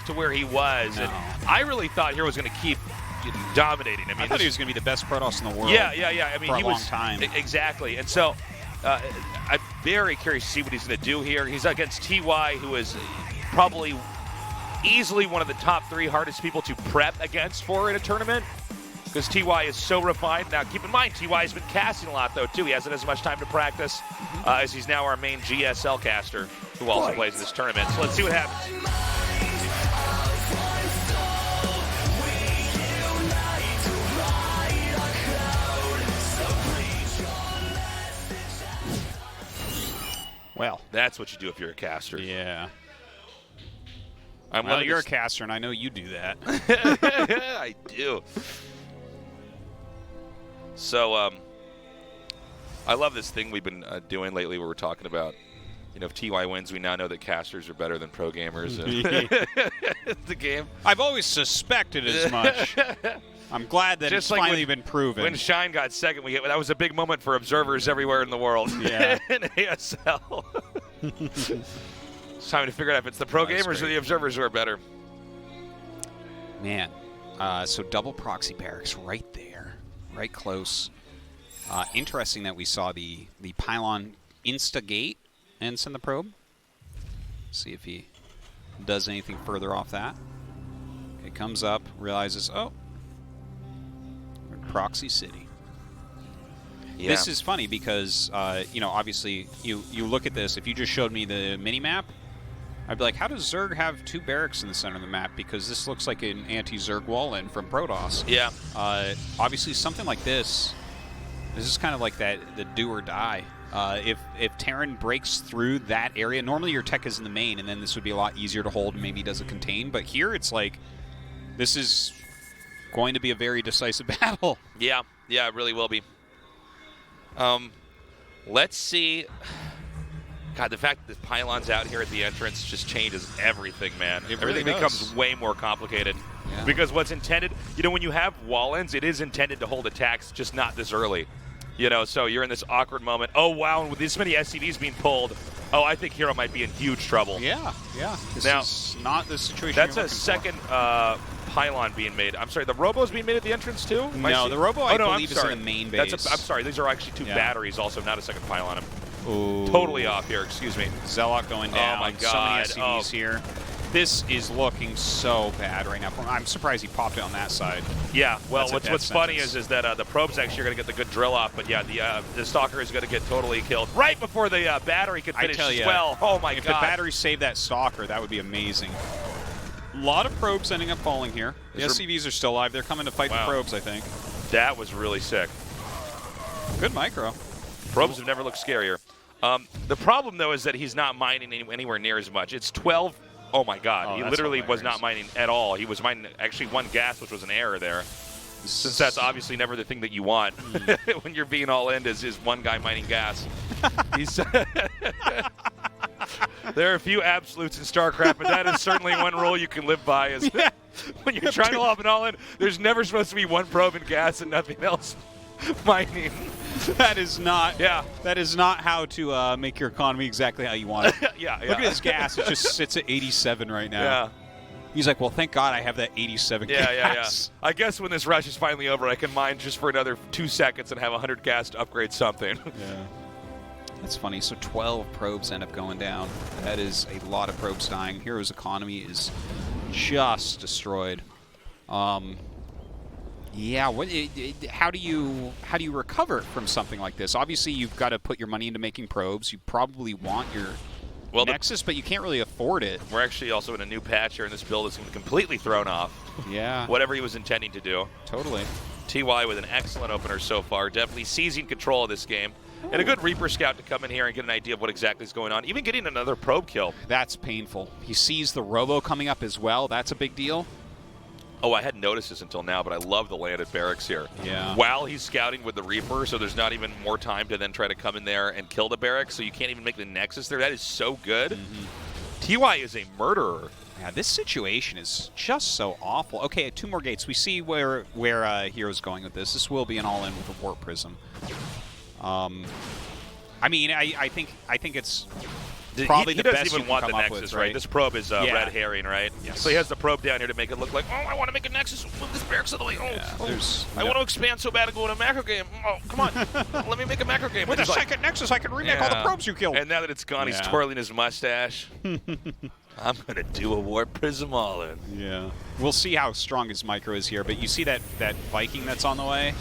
to where he was. No. And I really thought herO was going to keep dominating. I mean, I thought he was going to be the best Protoss in the world. Yeah. I mean, for a he long was time. Exactly. And so I'm very curious to see what he's going to do here. He's against TY, who is probably easily one of the top 3 hardest people to prep against for in a tournament, because TY is so refined. Now, keep in mind, TY has been casting a lot, though, too. He hasn't as much time to practice, as he's now our main GSL caster, who also plays in this tournament. So let's see what happens. Well, that's what you do if you're a caster. Yeah. Well, you're a caster, and I know you do that. I do. So, I love this thing we've been doing lately where we're talking about, if TY wins, we now know that casters are better than pro gamers in the game. I've always suspected as much. I'm glad that it's finally been proven. When Shine got second, that was a big moment for observers everywhere in the world. Yeah. In ASL. It's time to figure out if it's the pro gamers or the observers who are better. Man, so double proxy barracks right there, right close. Interesting that we saw the pylon instigate and send the probe. See if he does anything further off that. Okay, comes up, realizes, oh, we're in Proxy City. Yeah. This is funny because, obviously you look at this. If you just showed me the mini-map, I'd be like, how does Zerg have 2 barracks in the center of the map? Because this looks like an anti-Zerg wall-in from Protoss. Yeah. Obviously, something like this is kind of like the do or die. If Terran breaks through that area, normally your tech is in the main, and then this would be a lot easier to hold and maybe does a contain. But here it's like, this is going to be a very decisive battle. Yeah, it really will be. Let's see. God, the fact that the pylon's out here at the entrance just changes everything, man. Everything becomes way more complicated. Yeah. Because what's intended, when you have wall-ins, it is intended to hold attacks, just not this early. So you're in this awkward moment. Oh, wow, and with this many SCVs being pulled, I think herO might be in huge trouble. Yeah. This is not the situation that's a second pylon being made. I'm sorry, the Robo's being made at the entrance, too? No, the Robo, I believe, is in the main base. I'm sorry, these are actually 2 batteries also, not a second pylon. Ooh. Totally off here, excuse me. Zealot going down. Oh, my God. So many SCVs here. This is looking so bad right now. I'm surprised he popped it on that side. Yeah, well, what's funny is that the probes actually are going to get the good drill off, but yeah, the Stalker is going to get totally killed right before the battery could finish as well. Oh, my God. If the battery saved that Stalker, that would be amazing. A lot of probes ending up falling here. The SCVs are still alive. They're coming to fight the probes, I think. That was really sick. Good micro. Probes have never looked scarier. The problem, though, is that he's not mining anywhere near as much. It's 12. Oh, my God. He literally was not mining at all. He was mining actually 1 gas, which was an error there. Since that's obviously never the thing that you want when you're being all in is 1 guy mining gas. There are a few absolutes in StarCraft, but that is certainly one rule you can live by. Is when you're trying to lob an all in, there's never supposed to be 1 probe and gas and nothing else mining. That is not. Yeah. That is not how to make your economy exactly how you want it. Yeah. Look at his gas; it just sits at 87 right now. Yeah. He's like, well, thank God I have that 87 gas. I guess when this rush is finally over, I can mine just for another 2 seconds and have 100 gas to upgrade something. Yeah. That's funny. So 12 probes end up going down. That is a lot of probes dying. herO's economy is just destroyed. Yeah. How do you recover from something like this? Obviously, you've got to put your money into making probes. You probably want your Nexus, but you can't really afford it. We're actually also in a new patch here in this build that's been completely thrown off. Yeah. Whatever he was intending to do. Totally. TY with an excellent opener so far. Definitely seizing control of this game. And a good Reaper Scout to come in here and get an idea of what exactly is going on. Even getting another probe kill. That's painful. He sees the Robo coming up as well. That's a big deal. Oh, I hadn't noticed this until now, but I love the landed barracks here. Yeah. While he's scouting with the Reaper, so there's not even more time to then try to come in there and kill the barracks, so you can't even make the Nexus there. That is so good. Mm-hmm. TY is a murderer. Yeah, this situation is just so awful. Okay, 2 more gates. We see where herO's going with this. This will be an all-in with a Warp Prism. I mean, I think it's probably he the doesn't best even you want can the come up Nexus, with, right? This probe is red herring, right? Yes. So he has the probe down here to make it look like, oh, I want to make a Nexus. Move this barracks out of the way. I want to expand so bad to go in a macro game. Oh, come on. Let me make a macro game. With a second Nexus, I can remake all the probes you killed. And now that it's gone, he's twirling his mustache. I'm going to do a Warp Prism all-in. Yeah. We'll see how strong his micro is here, but you see that Viking that's on the way?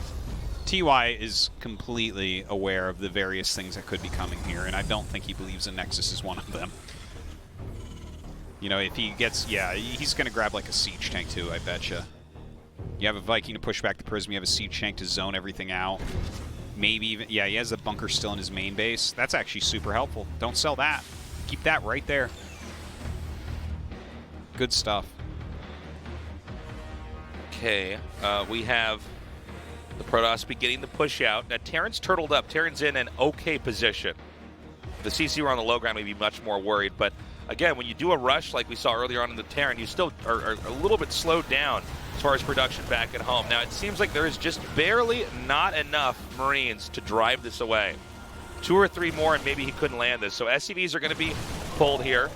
TY is completely aware of the various things that could be coming here, and I don't think he believes a Nexus is one of them. You know, if he gets... he's going to grab like a siege tank too, I betcha. You have a Viking to push back the Prism, you have a siege tank to zone everything out. Maybe even... Yeah, he has a bunker still in his main base. That's actually super helpful. Don't sell that. Keep that right there. Good stuff. Okay, we have the Protoss beginning to push out. Now, Terran's turtled up. Terran's in an okay position. The CC were on the low ground, maybe much more worried. But, again, when you do a rush like we saw earlier on in the Terran, you still are a little bit slowed down as far as production back at home. Now, it seems like there is just barely not enough Marines to drive this away. 2 or 3 more, and maybe he couldn't land this. So SCVs are going to be pulled here.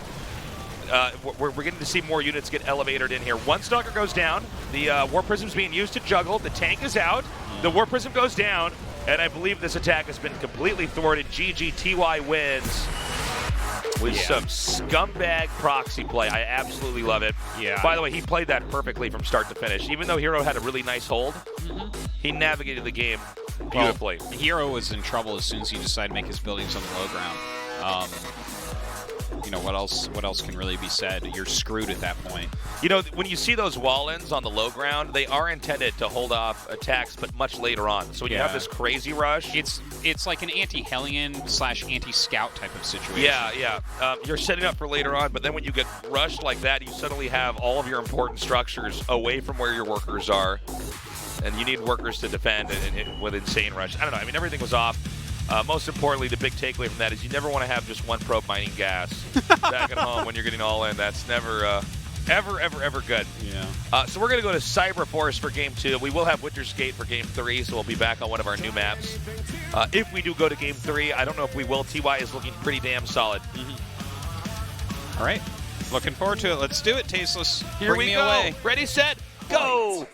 We're getting to see more units get elevated in here. One Stalker goes down. The War Prism's being used to juggle. The tank is out. The War Prism goes down. And I believe this attack has been completely thwarted. GG, TY wins with some scumbag proxy play. I absolutely love it. Yeah. By the way, he played that perfectly from start to finish. Even though herO had a really nice hold, he navigated the game beautifully. Well, herO was in trouble as soon as he decided to make his buildings on the low ground. You know, what else can really be said? You're screwed at that point. You know, when you see those wall-ins on the low ground, they are intended to hold off attacks, but much later on. So when you have this crazy rush... It's like an anti-Hellion / anti-Scout type of situation. Yeah. You're setting up for later on, but then when you get rushed like that, you suddenly have all of your important structures away from where your workers are, and you need workers to defend with insane rush. I don't know. I mean, everything was off. Most importantly, the big takeaway from that is you never want to have just one probe mining gas back at home when you're getting all in. That's never, ever good. Yeah. So we're going to go to Cyber Force for Game 2. We will have Winter's Gate for Game 3, so we'll be back on one of our new maps. If we do go to Game 3, I don't know if we will. TY is looking pretty damn solid. All right. Looking forward to it. Let's do it, Tasteless. Here Bring we me go. away. Ready, set, go!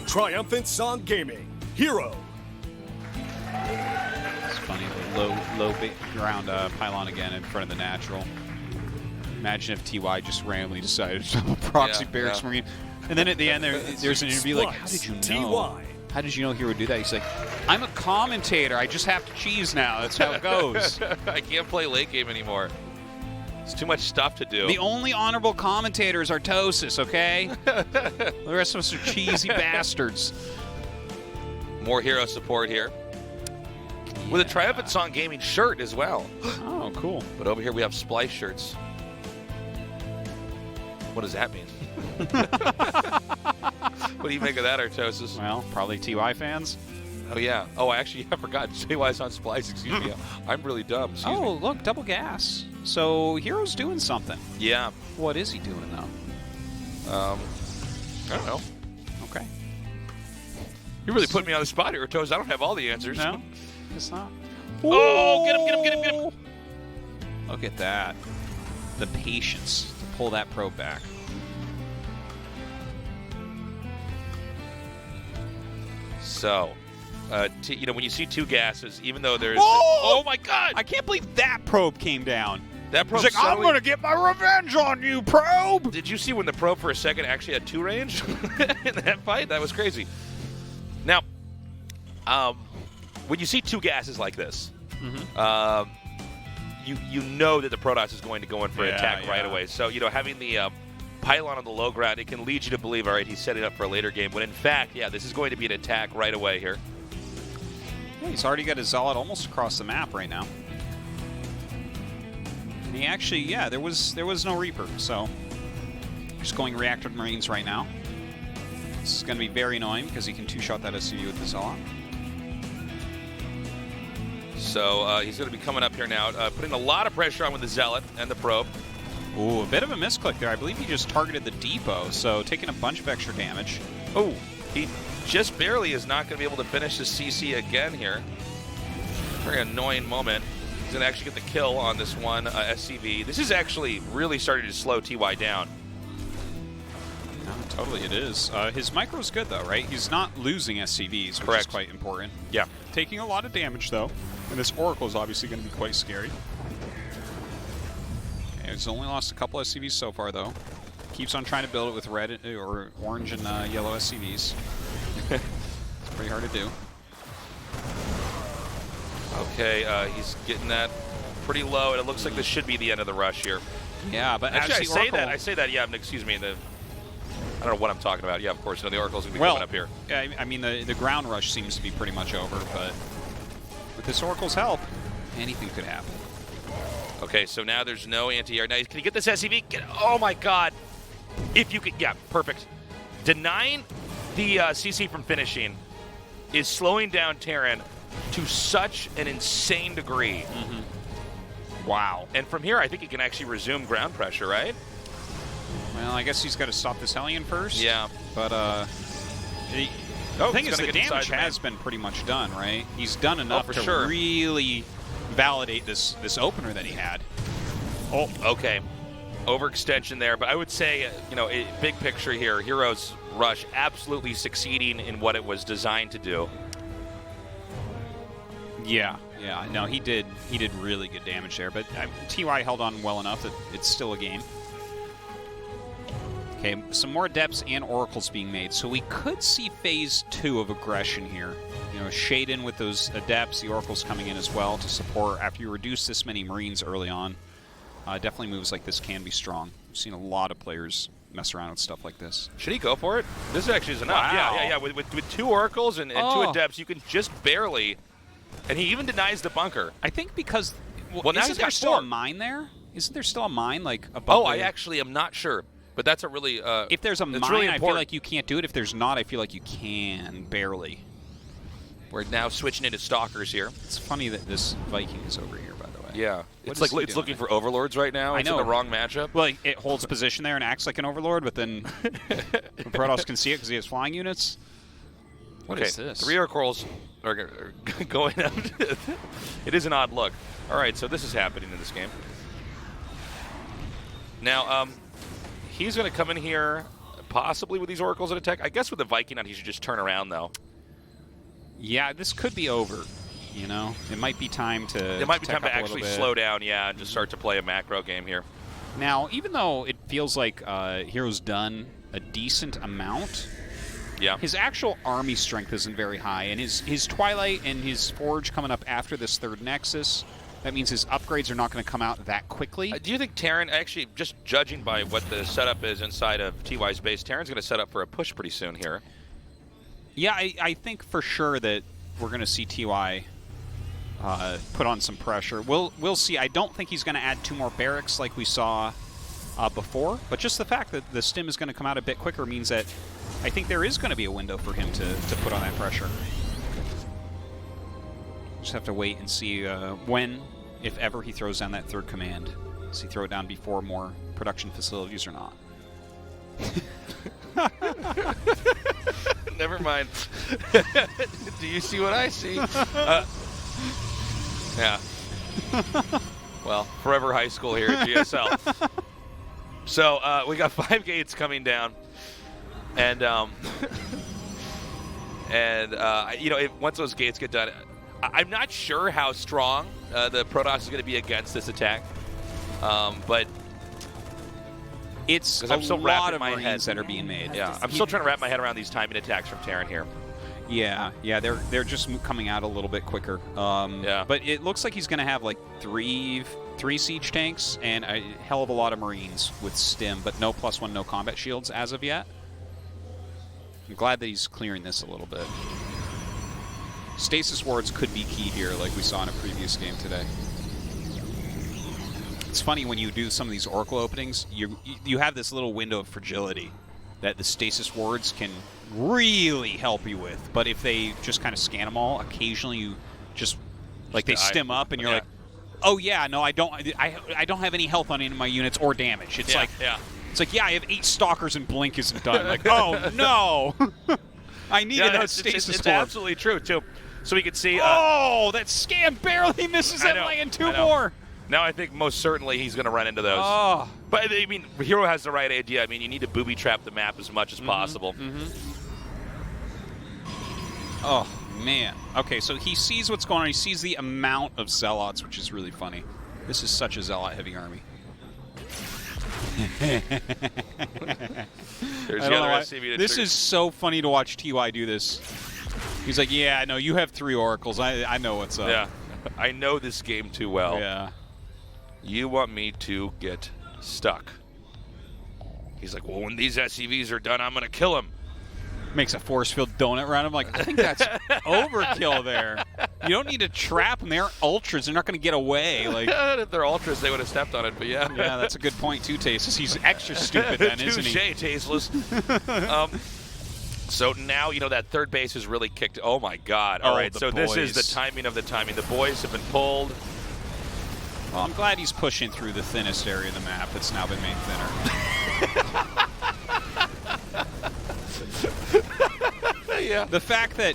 Triumphant Song Gaming, herO. It's funny, the low ground pylon again in front of the natural. Imagine if TY just randomly decided to proxy barracks marine. And then at the end, there's an interview like, how did you know? How did you know herO would do that? He's like, I'm a commentator. I just have to cheese now. That's how it goes. I can't play late game anymore. It's too much stuff to do. The only honorable commentators are Tosis, okay? The rest of us are cheesy bastards. More herO support here. With a Triumphant Song Gaming shirt as well. Oh, cool. But over here we have Splice shirts. What does that mean? What do you make of that, Artosis? Well, probably TY fans. Oh, yeah. Oh, actually, I forgot. TY's on Splice. Excuse me. I'm really dumb. Excuse me. Look, double gas. So herO's doing something. Yeah. What is he doing, though? I don't know. Okay. You really put me on the spot here, Toes. I don't have all the answers. No, it's not. Oh, get him. Look at that. The patience to pull that probe back. So, you know, when you see 2 gases, even though there's... Oh my God! I can't believe that probe came down. That probe He's like, I'm going to get my revenge on you, probe! Did you see when the probe for a second actually had 2 range in that fight? That was crazy. Now, when you see 2 gases like this, you know that the Protoss is going to go in for an attack right away. So, you know, having the pylon on the low ground, it can lead you to believe, all right, he's setting up for a later game. When in fact, this is going to be an attack right away here. Yeah, he's already got his Zealot almost across the map right now. And he actually, there was no Reaper, so just going Reactor Marines right now. This is going to be very annoying because he can 2-shot that SCV with the Zealot. So he's going to be coming up here now, putting a lot of pressure on with the Zealot and the Probe. Ooh, a bit of a misclick there. I believe he just targeted the depot, so taking a bunch of extra damage. Oh, he just barely is not going to be able to finish his CC again here. Very annoying moment. He's going to actually get the kill on this one SCV. This is actually really starting to slow TY down. No, totally it is. His micro's good, though, right? He's not losing SCVs, which Correct. is quite important. Yeah. Taking a lot of damage, though. And this Oracle is obviously going to be quite scary. Okay, he's only lost a couple SCVs so far, though. Keeps on trying to build it with red or orange and yellow SCVs. It's pretty hard to do. Okay, he's getting that pretty low, and it looks like this should be the end of the rush here. Yeah, but Actually, as I say that, yeah, excuse me, I don't know what I'm talking about. Yeah, of course, the Oracle's going to be coming up here. Yeah, I mean, the ground rush seems to be pretty much over, but with this Oracle's help, anything could happen. Okay, so now there's no anti-air. Now, can you get this SCV? Oh, my God. If you could, yeah, perfect. Denying the CC from finishing is slowing down Terran to such an insane degree. Wow. And from here, I think he can actually resume ground pressure, right? Well, I guess he's got to stop this Hellion first. Yeah. But, the thing is, the damage has been pretty much done, right? He's done enough to really validate this opener that he had. Oh, okay. Overextension there, but I would say, big picture here, herO's rush absolutely succeeding in what it was designed to do. Yeah, no, he did really good damage there, but TY held on well enough that it's still a game. Okay, some more Adepts and Oracles being made, so we could see phase 2 of aggression here. Shade in with those Adepts, the Oracles coming in as well to support after you reduce this many Marines early on. Definitely moves like this can be strong. We've seen a lot of players mess around with stuff like this. Should he go for it? This actually is enough. Wow. Yeah. With 2 Oracles and 2 Adepts, you can just barely... And he even denies the bunker. I think because... Well, now isn't there still a mine there? Isn't there still a mine, like, above I actually am not sure. But that's a really... if there's a mine, really I feel like you can't do it. If there's not, I feel like you can, barely. We're now switching into Stalkers here. It's funny that this Viking is over here, by the way. Yeah. It's like it's looking for Overlords right now. It's in the wrong matchup. Well, it holds position there and acts like an Overlord, but then Protoss can see it because he has flying units. What is this? 3 Oracles are going up. It is an odd look. All right, so this is happening in this game. Now, he's going to come in here possibly with these Oracles at attack. I guess with the Viking on, he should just turn around, though. Yeah, this could be over. It might be time to. It might be time to actually slow down, and just start to play a macro game here. Now, even though it feels like herO's done a decent amount, his actual army strength isn't very high, and his Twilight and his Forge coming up after this 3rd Nexus, that means his upgrades are not going to come out that quickly. Do you think Terran, actually, just judging by what the setup is inside of TY's base, Terran's going to set up for a push pretty soon here? Yeah, I think for sure that we're going to see TY put on some pressure. We'll see. I don't think he's going to add 2 more barracks like we saw before, but just the fact that the stim is going to come out a bit quicker means that I think there is going to be a window for him to put on that pressure. Just have to wait and see when, if ever, he throws down that 3rd command. Does he throw it down before more production facilities or not? Never mind. Do you see what I see? Yeah. Well, forever high school here at GSL. So we got 5 gates coming down, and once those gates get done, I'm not sure how strong the Protoss is going to be against this attack, but it's a lot of Marines that are being made. Yeah, I'm still trying to wrap my head around these timing attacks from Terran here. Yeah, they're just coming out a little bit quicker. But it looks like he's going to have like three siege tanks and a hell of a lot of Marines with stim, but no +1, no combat shields as of yet. I'm glad that he's clearing this a little bit. Stasis wards could be key here, like we saw in a previous game today. It's funny when you do some of these Oracle openings, you have this little window of fragility that the stasis wards can really help you with. But if they just kind of scan them all, occasionally you just Like they stim up, and you're like, oh yeah, no, I don't have any health on any of my units or damage. It's it's like, yeah, I have 8 stalkers and blink isn't done. Like, oh no, I needed that stasis It's orb. absolutely true too. So we can see. Oh, that scan barely misses him laying 2 more. Now I think most certainly he's going to run into those. Oh. But I mean, herO has the right idea. I mean, you need to booby trap the map as much as possible. Oh, man. Okay, so he sees what's going on. He sees the amount of Zealots, which is really funny. This is such a Zealot-heavy army. There's the other SCV. This is so funny to watch TY do this. He's like, yeah, no, you have 3 oracles. I know what's up. Yeah. I know this game too well. Yeah. You want me to get stuck. He's like, well, when these SCVs are done, I'm going to kill him. Makes a force field donut around him. Like, I think that's overkill there. You don't need to trap them. They're ultras. They're not going to get away. Like, if they're ultras, they would have stepped on it. But yeah. Yeah, that's a good point too, Tasteless. He's extra stupid then, isn't he? Touché, Tasteless. So now, that third base is really kicked. Oh, my God. All right, so this is the timing of the timing. The boys have been pulled. Well, I'm glad he's pushing through the thinnest area of the map that's now been made thinner. Yeah. The fact that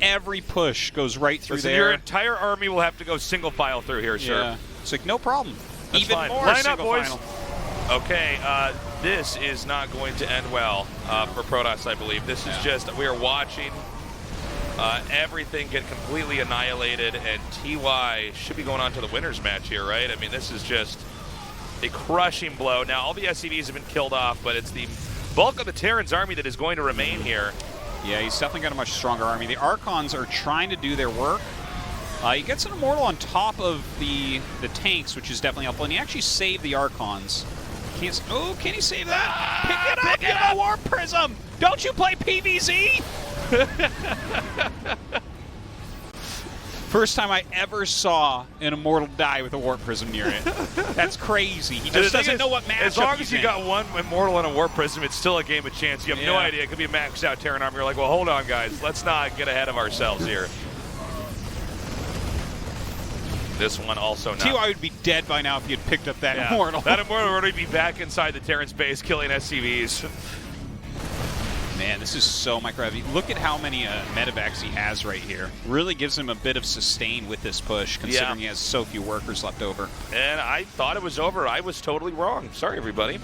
every push goes right through there. Your entire army will have to go single file through here, sir. Yeah. It's like, no problem. That's Even fine. more Line up, single boys. final. Okay, this is not going to end well for Protoss, I believe. This is just, we are watching everything get completely annihilated, and TY should be going on to the winner's match here, right? I mean, this is just a crushing blow. Now, all the SCVs have been killed off, but it's the bulk of the Terran's army that is going to remain here. Yeah, he's definitely got a much stronger army. The Archons are trying to do their work. He gets an Immortal on top of the tanks, which is definitely helpful, and he actually saved the Archons. Can he save that? Pick it up! A Warp Prism! Don't you play PvZ? First time I ever saw an Immortal die with a Warp Prism near it. That's crazy. He just doesn't know what matchup As long as you in. got one Immortal and a Warp Prism, it's still a game of chance. You have no idea. It could be a maxed out Terran army. You're like, well, hold on, guys. Let's not get ahead of ourselves here. This one also not. TY would be dead by now if he had picked up that Immortal. That Immortal would already be back inside the Terran's base killing SCVs. Man, this is so micro-heavy. Look at how many medevacs he has right here. Really gives him a bit of sustain with this push, considering he has so few workers left over. And I thought it was over. I was totally wrong. Sorry, everybody.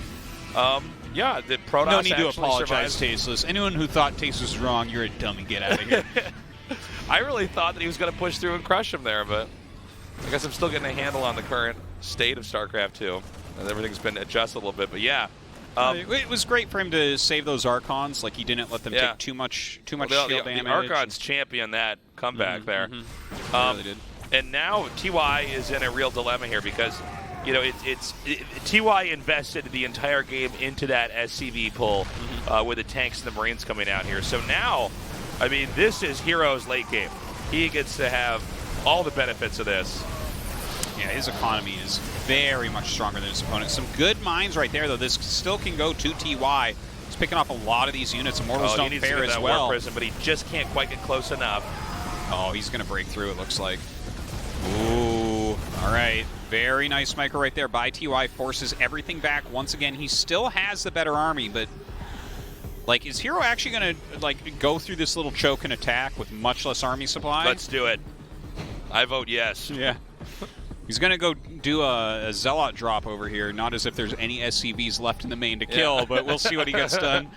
Yeah, the Protoss no need to apologize, survived. Tasteless. Anyone who thought Tasteless was wrong, you're a dummy. Get out of here. I really thought that he was going to push through and crush him there, but I guess I'm still getting a handle on the current state of StarCraft 2. And everything's been adjusted a little bit, but yeah. It was great for him to save those Archons. Like, he didn't let them take too much shield damage. The Archons championed that comeback there. Really did. And now TY is in a real dilemma here because, TY invested the entire game into that SCV pull with the tanks and the Marines coming out here. So now, I mean, this is herO's late game. He gets to have all the benefits of this. Yeah, his economy is very much stronger than his opponent. Some good mines right there, though. This still can go to TY. He's picking off a lot of these units. Immortals don't fare as well. Warp Prism, but he just can't quite get close enough. Oh, he's going to break through, it looks like. Ooh, all right. Very nice micro right there by TY. Forces everything back. Once again, he still has the better army, but like, is herO actually going to like go through this little choke and attack with much less army supply? Let's do it. I vote yes. Yeah. He's going to go do a Zealot drop over here, not as if there's any SCVs left in the main to kill, but we'll see what he gets done.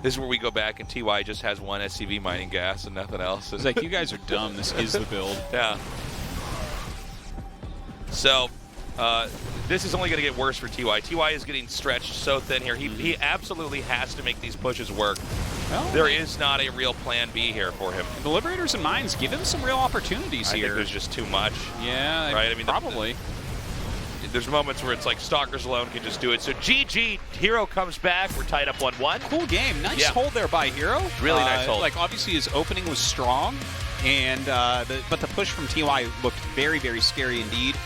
This is where we go back and TY just has one SCV mining gas and nothing else. It's like, you guys are dumb. This is the build. Yeah. So, this is only going to get worse for TY. TY is getting stretched so thin here. He absolutely has to make these pushes work. Well, there is not a real plan B here for him. The Liberators and Mines give him some real opportunities here. I think there's just too much. Yeah, right? I mean, probably. There's moments where it's like Stalkers alone can just do it. So GG, herO comes back. We're tied up 1-1. Cool game. Nice hold there by herO. Really nice hold. Like, obviously his opening was strong, and but the push from TY looked very, very scary indeed.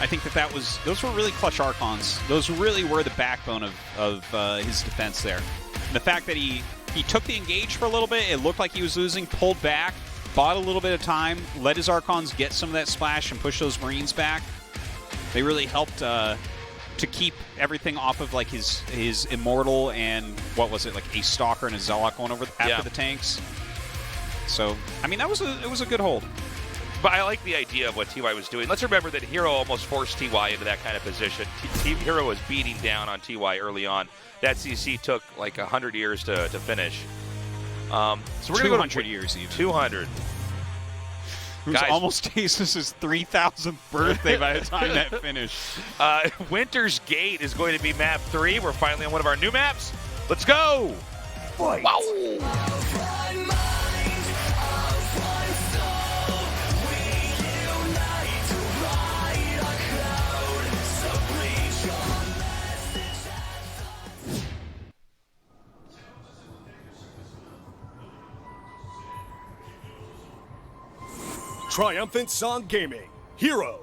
I think those were really clutch Archons. Those really were the backbone of his defense there. And the fact that he He took the engage for a little bit. It looked like he was losing, pulled back, bought a little bit of time, let his Archons get some of that splash and push those Marines back. They really helped to keep everything off of like his Immortal and what was it, like a Stalker and a Zealot going over after the tanks. So, I mean, it was a good hold. But I like the idea of what TY was doing. Let's remember that herO almost forced TY into that kind of position. herO was beating down on TY early on. That CC took like 100 years to finish. So we're going to go to 200 years even. 200. It was almost Jesus' 3,000th birthday by the time that finished. Winter's Gate is going to be map 3. We're finally on one of our new maps. Let's go! Fight. Wow! Triumphant Song Gaming, herO.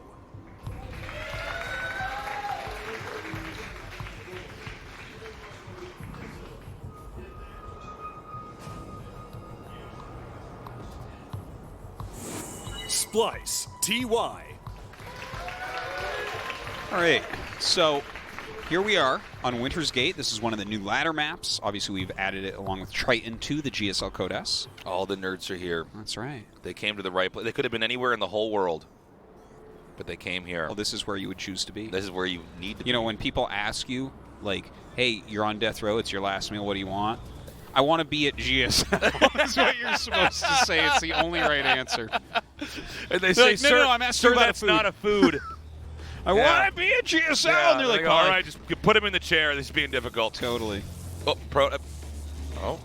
Splice, TY. All right, so here we are on Winter's Gate. This is one of the new ladder maps. Obviously, we've added it along with Triton to the GSL Code S. All the nerds are here. That's right. They came to the right place. They could have been anywhere in the whole world, but they came here. Well, this is where you would choose to be. This is where you need to be. You know, when people ask you, like, hey, you're on death row, it's your last meal, what do you want? I want to be at GSL. That's what you're supposed to say. It's the only right answer. And they say, like, no, sir, no, I'm asking sir, about that's food. not a food. I want to be at GSL. Yeah, and they're like, all right, just put him in the chair. This is being difficult. Totally. Oh,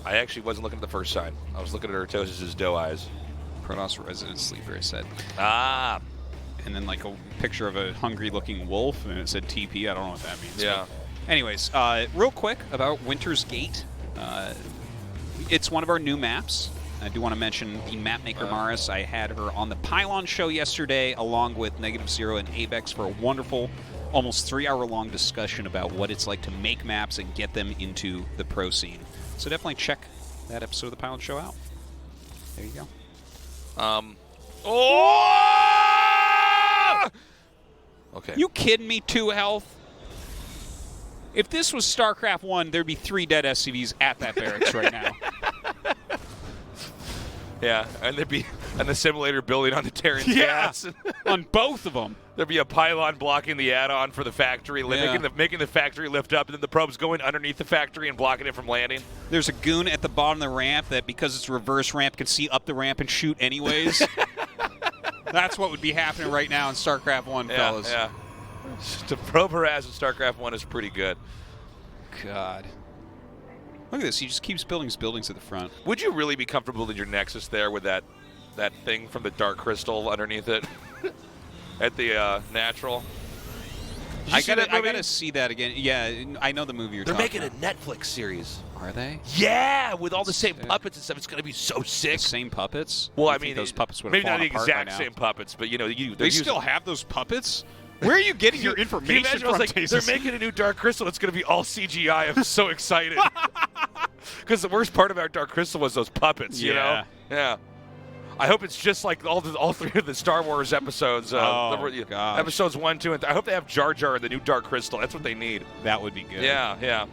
I actually wasn't looking at the first sign. I was looking at Artosis' doe eyes. Protoss resident sleeper, I said. Ah. And then like a picture of a hungry-looking wolf, and it said TP. I don't know what that means. Yeah. But anyways, real quick about Winter's Gate. It's one of our new maps. I do want to mention the mapmaker Maris. I had her on the Pylon show yesterday, along with Negative Zero and Avex, for a wonderful, almost 3-hour-long discussion about what it's like to make maps and get them into the pro scene. So definitely check that episode of the Pylon show out. There you go. Okay. You kidding me? 2 health? If this was StarCraft 1, there'd be 3 dead SCVs at that barracks right now. Yeah, and there'd be an assimilator building on the Terran gas. On both of them. There'd be a pylon blocking the add-on for the factory, making the factory lift up, and then the probes going underneath the factory and blocking it from landing. There's a goon at the bottom of the ramp that, because it's reverse ramp, can see up the ramp and shoot anyways. That's what would be happening right now in StarCraft 1, fellas. Yeah. The probe harass in StarCraft 1 is pretty good. God. Look at this. He just keeps building his buildings at the front. Would you really be comfortable building your Nexus there with that thing from the Dark Crystal underneath it at the Natural? I gotta see that again. Yeah, I know the movie you're talking about. They're making a Netflix series. Are they? Yeah, with all the same puppets and stuff. It's gonna be so sick. The same puppets? Well, I mean, think those puppets would have maybe not fallen the apart by exact now. same puppets, but you know, They still have those puppets? Where are you getting your information Can you imagine? from, I was like, Jesus? they're making a new Dark Crystal. It's going to be all CGI. I'm so excited. Because the worst part about Dark Crystal was those puppets, you know? Yeah. I hope it's just like all 3 of the Star Wars episodes. Gosh. Episodes 1, 2, and 3. I hope they have Jar Jar in the new Dark Crystal. That's what they need. That would be good. Yeah.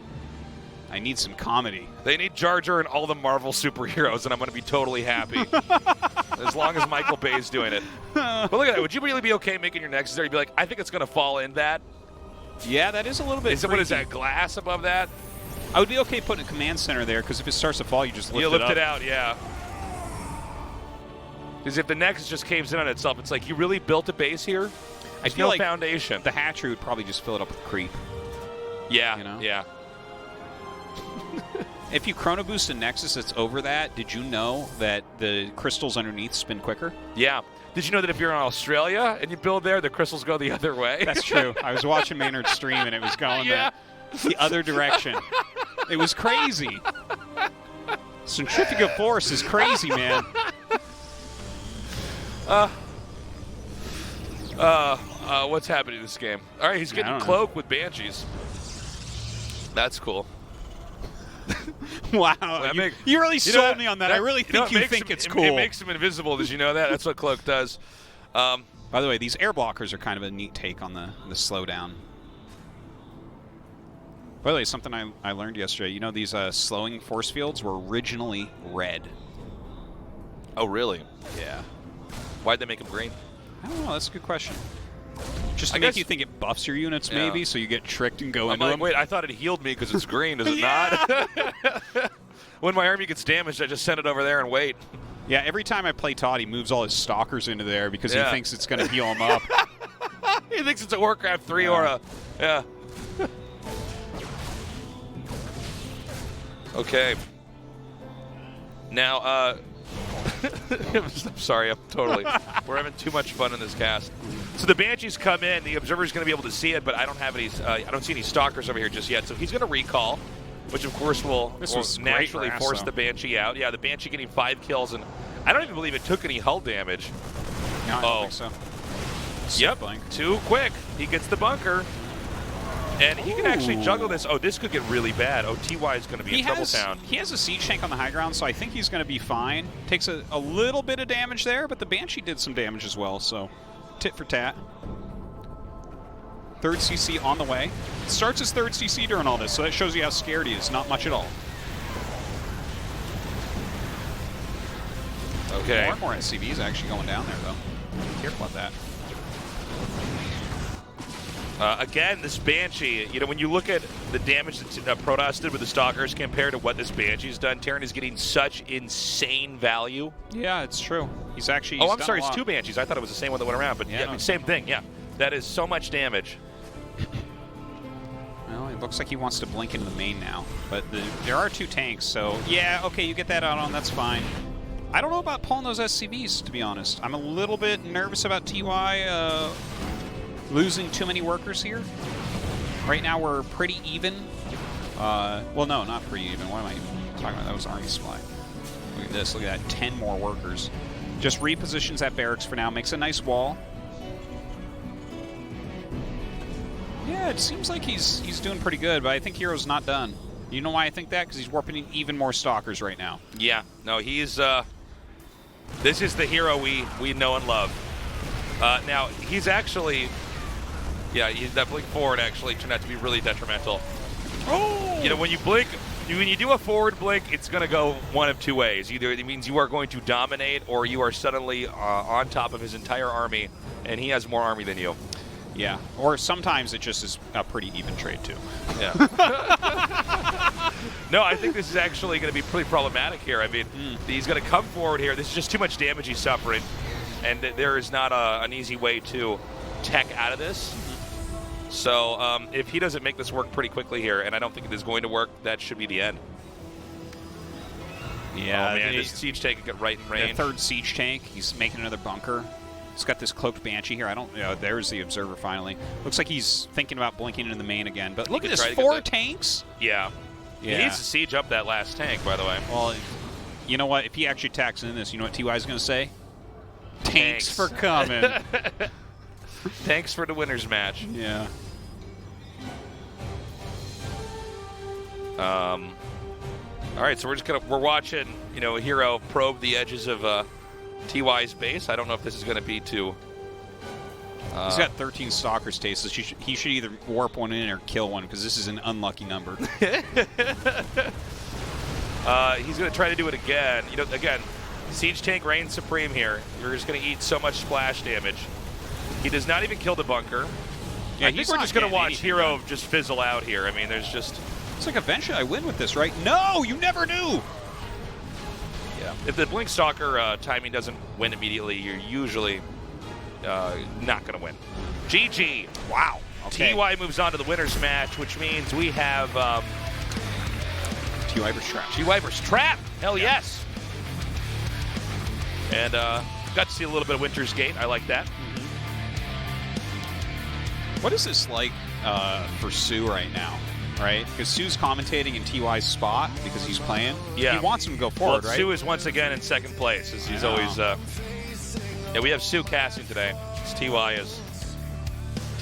I need some comedy. They need Jar Jar and all the Marvel superheroes, and I'm going to be totally happy. As long as Michael Bay's doing it. But look at that. Would you really be okay making your Nexus there? You'd be like, I think it's going to fall in that. Yeah, that is a little bit What is that, glass above that? I would be okay putting a command center there, because if it starts to fall, you just lift it up. You lift it out, yeah. Because if the Nexus just caves in on itself, it's like, you really built a base here? I feel no like foundation. The hatchery would probably just fill it up with creep. Yeah, you know? Yeah. If you chrono boost a Nexus that's over that, did you know that the crystals underneath spin quicker? Yeah. Did you know that if you're in Australia and you build there, the crystals go the other way? That's true. I was watching Maynard's stream and it was going the other direction. It was crazy. Centrifugal force is crazy, man. What's happening in this game? All right, he's getting cloaked with Banshees. That's cool. Wow, you really sold me on that. I really think you think it's cool. It makes him invisible. Did you know that? That's what Cloak does. By the way, these air blockers are kind of a neat take on the slowdown. By the way, something I learned yesterday, you know, these slowing force fields were originally red. Oh, really? Yeah. Why'd they make them green? I don't know. That's a good question. Just to make you think it buffs your units, maybe, so you get tricked and go into them. Wait, I thought it healed me because it's green. Does it not? When my army gets damaged, I just send it over there and wait. Yeah, every time I play Todd, he moves all his stalkers into there because he thinks it's going to heal him up. He thinks it's a Warcraft 3 or a... Yeah. Okay. Now, I'm sorry, we're having too much fun in this cast. So the Banshees come in, the Observer's going to be able to see it, but I don't have any, I don't see any Stalkers over here just yet, so he's going to recall, which of course will naturally force the Banshee out. Yeah, the Banshee getting 5 kills, and I don't even believe it took any hull damage. No, I don't think so. Yep, too quick. He gets the bunker. And he can actually juggle this. Oh, this could get really bad. Oh, TY is going to be in trouble town. He has a siege tank on the high ground, so I think he's going to be fine. Takes a little bit of damage there, but the Banshee did some damage as well, so tit for tat. Third CC on the way. Starts his third CC during all this, so that shows you how scared he is. Not much at all. Okay. More and more SCVs actually going down there, though. Be careful about that. Again, this Banshee, you know, when you look at the damage that Protoss did with the Stalkers compared to what this Banshee's done, Terran is getting such insane value. Yeah, it's true. He's actually... I'm sorry, it's 2 Banshees. I thought it was the same one that went around, but yeah, I mean, same thing, yeah. That is so much damage. Well, it looks like he wants to blink into the main now, but there are 2 tanks, so yeah, okay, you get that out on, that's fine. I don't know about pulling those SCVs, to be honest. I'm a little bit nervous about TY losing too many workers here. Right now we're pretty even. Well, no, not pretty even. What am I talking about? That was army supply. Look at this. Look at that. 10 more workers. Just repositions that barracks for now. Makes a nice wall. Yeah, it seems like he's doing pretty good, but I think herO's not done. You know why I think that? Because he's warping even more stalkers right now. Yeah. No, he's... this is the herO we know and love. Now, he's actually... Yeah, that blink forward actually turned out to be really detrimental. Oh! You know, when you blink, when you do a forward blink, it's going to go one of 2 ways. Either it means you are going to dominate, or you are suddenly on top of his entire army, and he has more army than you. Yeah, or sometimes it just is a pretty even trade, too. Yeah. No, I think this is actually going to be pretty problematic here. I mean, he's going to come forward here. This is just too much damage he's suffering, and there is not an easy way to tech out of this. So if he doesn't make this work pretty quickly here, and I don't think it is going to work, that should be the end. Yeah, oh, man, this siege tank can get right in range. The third siege tank, he's making another bunker. He's got this cloaked Banshee here. There's the Observer finally. Looks like he's thinking about blinking into the main again. But look at this, 4 tanks. Yeah. He needs to siege up that last tank, by the way. Well, you know what? If he actually attacks in this, you know what TY is going to say? Tanks for coming. Thanks for the winner's match. Yeah. All right, so we're watching, you know, herO probe the edges of TY's base. I don't know if this is going to be too. He's got 13 Stalker stasis. He should either warp one in or kill one because this is an unlucky number. He's going to try to do it again. You know, again, siege tank reigns supreme here. You're just going to eat so much splash damage. He does not even kill the bunker. Yeah, I think we're just going to watch herO just fizzle out here. I mean, there's just... It's like eventually I win with this, right? No, you never knew! Yeah. If the Blink Stalker timing doesn't win immediately, you're usually not going to win. GG. Wow. Okay. TY moves on to the winner's match, which means we have... TY vs. Trap. TY vs. Trap. Hell yes. And got to see a little bit of Winter's Gate. I like that. What is this like for Sue right now, right? Because Sue's commentating in TY's spot because he's playing. Yeah. He wants him to go forward, right? Sue is once again in second place, as he's always... yeah, we have Sue casting today. TY is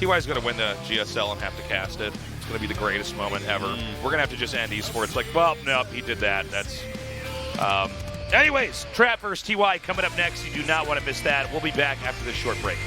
going to win the GSL and have to cast it. It's going to be the greatest moment ever. We're going to have to just end esports. Like, well, nope, he did that. That's. Anyways, Trap vs. TY coming up next. You do not want to miss that. We'll be back after this short break.